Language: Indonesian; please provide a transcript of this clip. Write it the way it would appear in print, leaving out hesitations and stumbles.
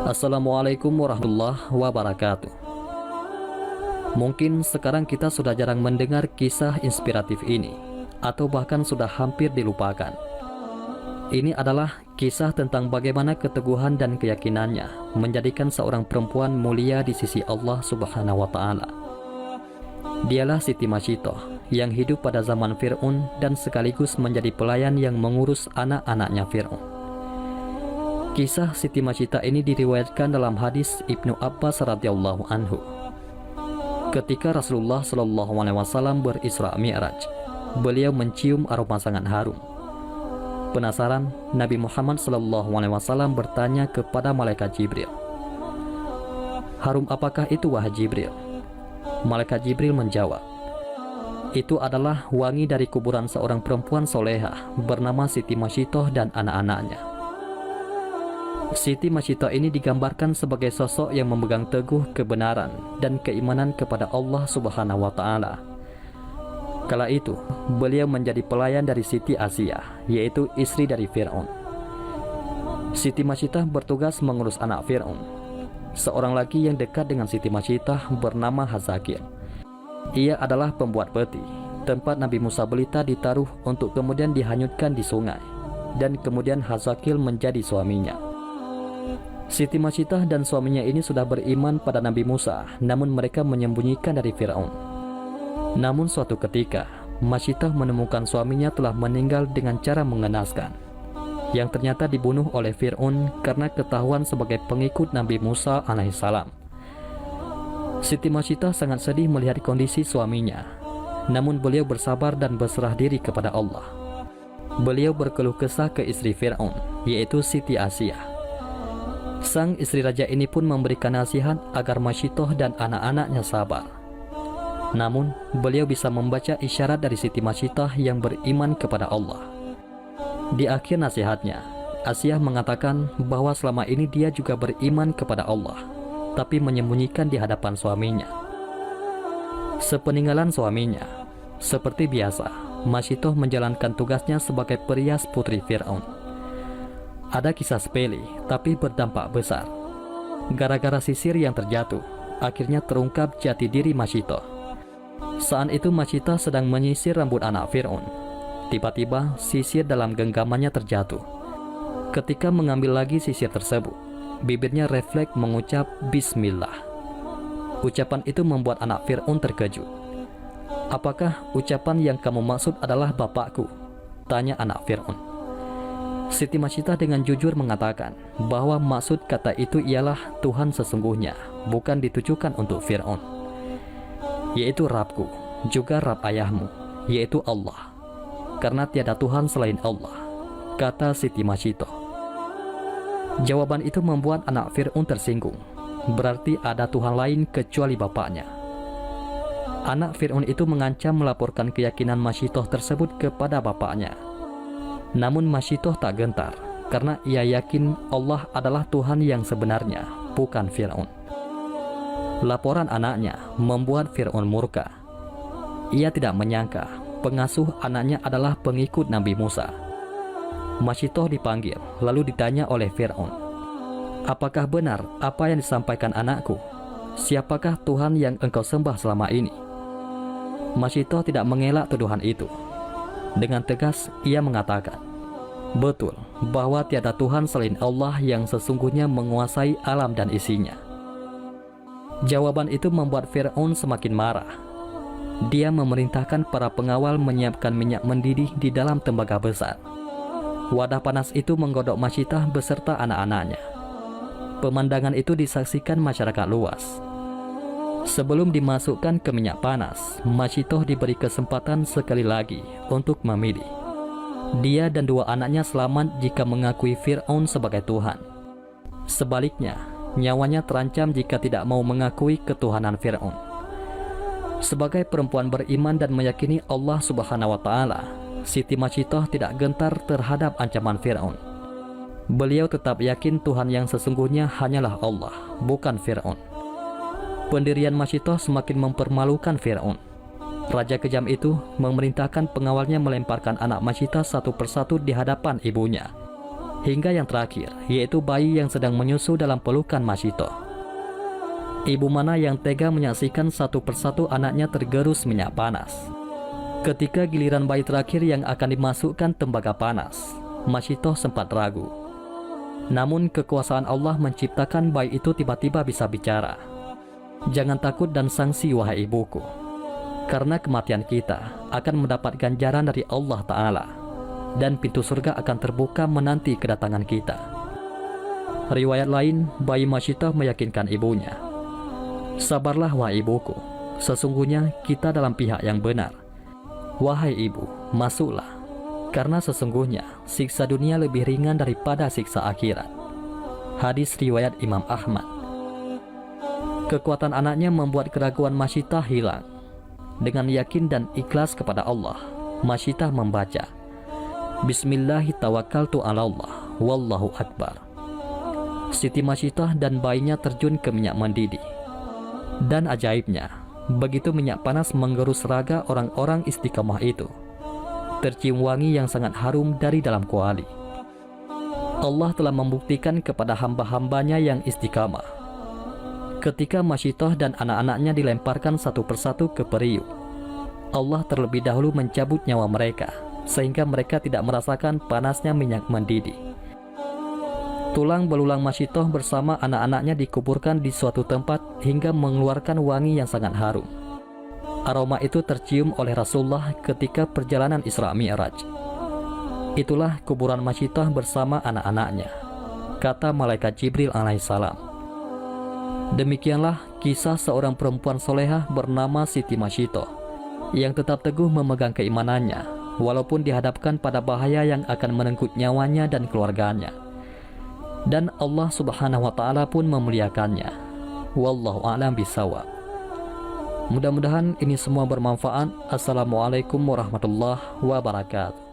Assalamualaikum warahmatullahi wabarakatuh. Mungkin sekarang kita sudah jarang mendengar kisah inspiratif ini, atau bahkan sudah hampir dilupakan. Ini adalah kisah tentang bagaimana keteguhan dan keyakinannya menjadikan seorang perempuan mulia di sisi Allah Subhanahu wa Ta'ala. Dialah Siti Masyitoh yang hidup pada zaman Fir'aun dan sekaligus menjadi pelayan yang mengurus anak-anaknya Fir'aun. Kisah Siti Masyitoh ini diriwayatkan dalam hadis Ibnu Abbas radhiyallahu anhu. Ketika Rasulullah Shallallahu alaihi wasallam berisra Mi'raj, beliau mencium aroma sangat harum. Penasaran, Nabi Muhammad Shallallahu alaihi wasallam bertanya kepada malaikat Jibril, "Harum apakah itu wahai Jibril?" Malaikat Jibril menjawab, "Itu adalah wangi dari kuburan seorang perempuan solehah bernama Siti Masyitoh dan anak-anaknya." Siti Masyitoh ini digambarkan sebagai sosok yang memegang teguh kebenaran dan keimanan kepada Allah Subhanahu wa Ta'ala. Kala itu, beliau menjadi pelayan dari Siti Asiyah, yaitu istri dari Fir'aun. Siti Masyitoh bertugas mengurus anak Fir'aun. Seorang lagi yang dekat dengan Siti Masyitoh bernama Hazakil. Ia adalah pembuat peti, tempat Nabi Musa belita ditaruh untuk kemudian dihanyutkan di sungai, dan kemudian Hazakil menjadi suaminya. Siti Masyitoh dan suaminya ini sudah beriman pada Nabi Musa, namun mereka menyembunyikan dari Fir'aun. Namun suatu ketika, Masyitoh menemukan suaminya telah meninggal dengan cara mengenaskan, yang ternyata dibunuh oleh Fir'aun karena ketahuan sebagai pengikut Nabi Musa alaihissalam. Siti Masyitoh sangat sedih melihat kondisi suaminya, namun beliau bersabar dan berserah diri kepada Allah. Beliau berkeluh kesah ke istri Fir'aun, yaitu Siti Asiyah. Sang istri raja ini pun memberikan nasihat agar Masyitoh dan anak-anaknya sabar. Namun, beliau bisa membaca isyarat dari Siti Masyitoh yang beriman kepada Allah. Di akhir nasihatnya, Asiyah mengatakan bahwa selama ini dia juga beriman kepada Allah, tapi menyembunyikan di hadapan suaminya. Sepeninggalan suaminya, seperti biasa, Masyitoh menjalankan tugasnya sebagai perias putri Fir'aun. Ada kisah sepele, tapi berdampak besar. Gara-gara sisir yang terjatuh, akhirnya terungkap jati diri Masyitoh. Saat itu Masyitoh sedang menyisir rambut anak Fir'aun. Tiba-tiba sisir dalam genggamannya terjatuh. Ketika mengambil lagi sisir tersebut, bibirnya refleks mengucap Bismillah. Ucapan itu membuat anak Fir'aun terkejut. "Apakah ucapan yang kamu maksud adalah bapakku?" tanya anak Fir'aun. Siti Masyitoh dengan jujur mengatakan bahwa maksud kata itu ialah Tuhan sesungguhnya, bukan ditujukan untuk Fir'aun, yaitu Rabbku, juga Rabb ayahmu, yaitu Allah, karena tiada Tuhan selain Allah, kata Siti Masyitoh. Jawaban itu membuat anak Fir'aun tersinggung, berarti ada Tuhan lain kecuali bapaknya. Anak Fir'aun itu mengancam melaporkan keyakinan Masyitoh tersebut kepada bapaknya. Namun Masyitoh tak gentar, karena ia yakin Allah adalah Tuhan yang sebenarnya, bukan Fir'aun. Laporan anaknya membuat Fir'aun murka. Ia tidak menyangka pengasuh anaknya adalah pengikut Nabi Musa. Masyitoh dipanggil, lalu ditanya oleh Fir'aun, "Apakah benar apa yang disampaikan anakku? Siapakah Tuhan yang engkau sembah selama ini?" Masyitoh tidak mengelak tuduhan itu. Dengan tegas ia mengatakan, "Betul bahwa tiada Tuhan selain Allah yang sesungguhnya menguasai alam dan isinya." Jawaban itu membuat Fir'aun semakin marah. Dia memerintahkan para pengawal menyiapkan minyak mendidih di dalam tembaga besar. Wadah panas itu menggodok Masyitoh beserta anak-anaknya. Pemandangan itu disaksikan masyarakat luas. Sebelum dimasukkan ke minyak panas, Masyitoh diberi kesempatan sekali lagi untuk memilih. Dia dan dua anaknya selamat jika mengakui Fir'aun sebagai Tuhan. Sebaliknya, nyawanya terancam jika tidak mau mengakui ketuhanan Fir'aun. Sebagai perempuan beriman dan meyakini Allah Subhanahu wa Ta'ala, Siti Masyitoh tidak gentar terhadap ancaman Fir'aun. Beliau tetap yakin Tuhan yang sesungguhnya hanyalah Allah, bukan Fir'aun. Pendirian Masyitoh semakin mempermalukan Fir'aun. Raja kejam itu memerintahkan pengawalnya melemparkan anak Masyitoh satu persatu di hadapan ibunya. hingga yang terakhir, yaitu bayi yang sedang menyusu dalam pelukan Masito. Ibu mana yang tega menyaksikan satu persatu anaknya tergerus minyak panas. Ketika giliran bayi terakhir yang akan dimasukkan tembaga panas, Masito sempat ragu. Namun kekuasaan Allah menciptakan bayi itu tiba-tiba bisa bicara. Jangan takut dan sangsi wahai ibuku, karena kematian kita akan mendapat ganjaran dari Allah Ta'ala, dan pintu surga akan terbuka menanti kedatangan kita. Riwayat lain, bayi Masito meyakinkan ibunya, sabarlah wahai ibuku, sesungguhnya kita dalam pihak yang benar. Wahai ibu, masuklah, karena sesungguhnya siksa dunia lebih ringan daripada siksa akhirat. Hadis riwayat Imam Ahmad. Kekuatan anaknya membuat keraguan Masito hilang. Dengan yakin dan ikhlas kepada Allah, Masito membaca, Bismillahi tawakkaltu ala Allah, wallahu akbar. Siti Masito dan bayinya terjun ke minyak mendidih. Dan ajaibnya, begitu minyak panas menggerus raga orang-orang istiqamah itu, tercium wangi yang sangat harum dari dalam kuali. Allah telah membuktikan kepada hamba-hambanya yang istiqamah. Ketika Masito dan anak-anaknya dilemparkan satu persatu ke periuk, Allah terlebih dahulu mencabut nyawa mereka, sehingga mereka tidak merasakan panasnya minyak mendidih. Tulang belulang Masito bersama anak-anaknya dikuburkan di suatu tempat hingga mengeluarkan wangi yang sangat harum. Aroma itu tercium oleh Rasulullah ketika perjalanan Isra Mi'raj. Itulah kuburan Masito bersama anak-anaknya, kata malaikat Jibril alaihissalam. Demikianlah kisah seorang perempuan solehah bernama Siti Masito yang tetap teguh memegang keimanannya walaupun dihadapkan pada bahaya yang akan merenggut nyawanya dan keluarganya. Dan Allah Subhanahu wa Ta'ala pun memuliakannya. Wallahu a'lam bishawab. Mudah-mudahan ini semua bermanfaat. Assalamualaikum warahmatullahi wabarakatuh.